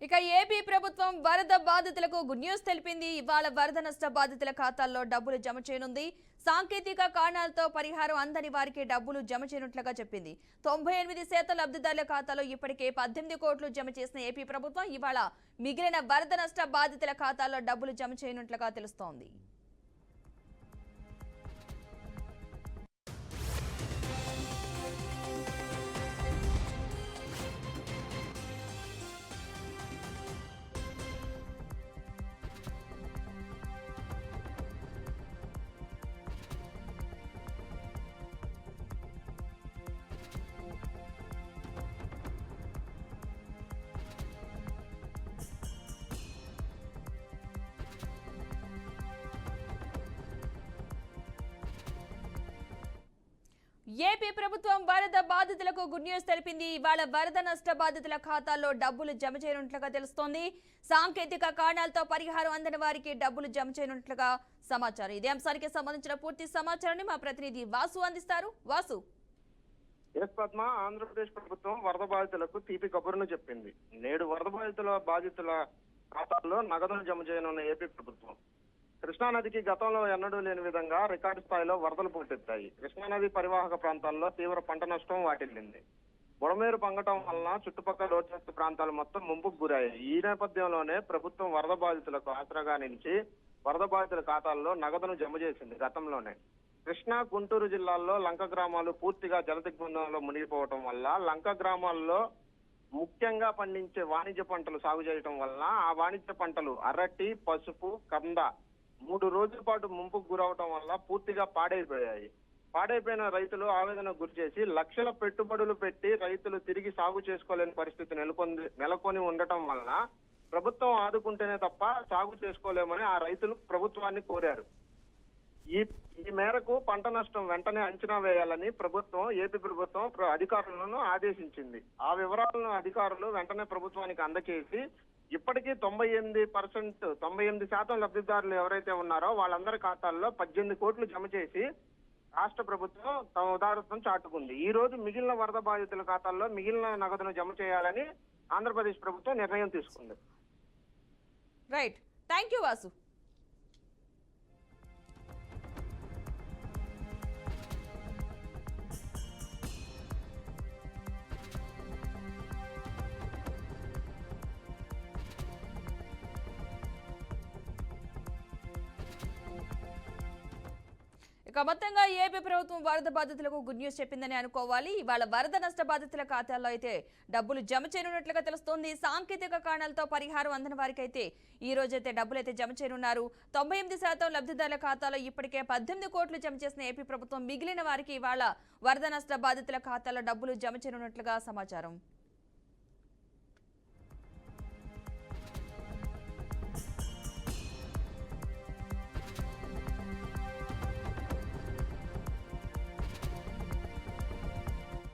ఇక ఏపీ ప్రభుత్వం వరద బాధితులకు గుడ్ న్యూస్ తెలిపింది. ఇవాళ వరద నష్ట బాధితుల ఖాతాల్లో డబ్బులు జమ చేయనుంది. సాంకేతిక కారణాలతో పరిహారం అందని వారికి డబ్బులు జమ చేయనున్నట్లుగా చెప్పింది. 98% లబ్ధిదారుల ఖాతాలో ఇప్పటికే 18 కోట్లు జమ చేసిన ఏపీ ప్రభుత్వం ఇవాళ మిగిలిన వరద నష్ట బాధితుల ఖాతాల్లో డబ్బులు జమ చేయనున్నట్లుగా తెలుస్తోంది. ఏపీ ప్రభుత్వం వరద బాధితులకు గుడ్ న్యూస్ తెలిపింది. ఇవాళ వరద నష్ట బాధితుల ఖాతాల్లో డబ్బులు జమ చేయనున్నట్లుగా తెలుస్తోంది. సాంకేతిక కారణాలతో పరిహారం అందని వారికి డబ్బులు జమ చేయనున్నట్లుగా సమాచారం. ఇదే అంశానికి సంబంధించిన పూర్తి సమాచారాన్ని మా ప్రతినిధి వాసు అందిస్తారు. వాసు. పద్మ, ఆంధ్రప్రదేశ్ ప్రభుత్వం వరద బాధితులకు తీపి కబురును చెప్పింది. నేడు వరద బాధితుల ఖాతాల్లో నగదును జమ చేయనున్న ఏపీ ప్రభుత్వం కృష్ణానదికి గతంలో ఎన్నడూ లేని విధంగా రికార్డు స్థాయిలో వరదలు పోటెత్తాయి. కృష్ణానది పరివాహక ప్రాంతాల్లో తీవ్ర పంట నష్టం వాటిల్లింది. బుడమేరు పొంగటం వలన చుట్టుపక్కల లోతట్టు ప్రాంతాలు మొత్తం ముంపుకు గురయ్యాయి. ఈ నేపథ్యంలోనే ప్రభుత్వం వరద బాధితులకు ఆసరాగా నిలిచి వరద బాధితుల ఖాతాల్లో నగదును జమ చేసింది. గతంలోనే కృష్ణా, గుంటూరు జిల్లాల్లో లంక గ్రామాలు పూర్తిగా జలదిగ్బంధంలో మునిగిపోవటం వల్ల లంక గ్రామాల్లో ముఖ్యంగా పండించే వాణిజ్య పంటలు సాగు చేయటం వలన ఆ వాణిజ్య పంటలు అరటి, పసుపు, కంద 3 రోజుల పాటు ముంపుకు గురవటం వల్ల పూర్తిగా పాడైపోయాయి. పాడైపోయిన రైతులు ఆవేదనకు గురి చేసి లక్షల పెట్టుబడులు పెట్టి రైతులు తిరిగి సాగు చేసుకోలేని పరిస్థితి నెలకొని ఉండటం వలన ప్రభుత్వం ఆదుకుంటేనే తప్ప సాగు చేసుకోలేమని ఆ రైతులు ప్రభుత్వాన్ని కోరారు. ఈ మేరకు పంట నష్టం వెంటనే అంచనా వేయాలని ఏపీ ప్రభుత్వం అధికారులను ఆదేశించింది. ఆ వివరాలను అధికారులు వెంటనే ప్రభుత్వానికి అందజేసి ఇప్పటికీ 98% లబ్ధిదారులు ఎవరైతే ఉన్నారో వాళ్ళందరి ఖాతాల్లో 18 కోట్లు జమ చేసి రాష్ట్ర ప్రభుత్వం తమ ఉదారత్వం చాటుకుంది. ఈ రోజు మిగిలిన వరద బాధితుల ఖాతాల్లో మిగిలిన నగదును జమ చేయాలని ఆంధ్రప్రదేశ్ ప్రభుత్వం నిర్ణయం తీసుకుంది. Right, thank you Vasu. ఇక మొత్తంగా ఏపీ ప్రభుత్వం వరద బాధితులకు గుడ్ న్యూస్ చెప్పిందని అనుకోవాలి. ఇవాళ వరద నష్ట బాధితుల ఖాతాల్లో అయితే డబ్బులు జమ చేయనున్నట్లుగా తెలుస్తోంది. సాంకేతిక కారణాలతో పరిహారం అందని వారికి అయితే ఈ రోజైతే డబ్బులు అయితే జమ చేయనున్నారు. 98% లబ్ధిదారుల ఖాతాలో ఇప్పటికే 18 కోట్లు జమ చేసిన ఏపీ ప్రభుత్వం మిగిలిన వారికి ఇవాళ వరద నష్ట బాధితుల ఖాతాలో డబ్బులు జమ చేయనున్నట్లుగా సమాచారం.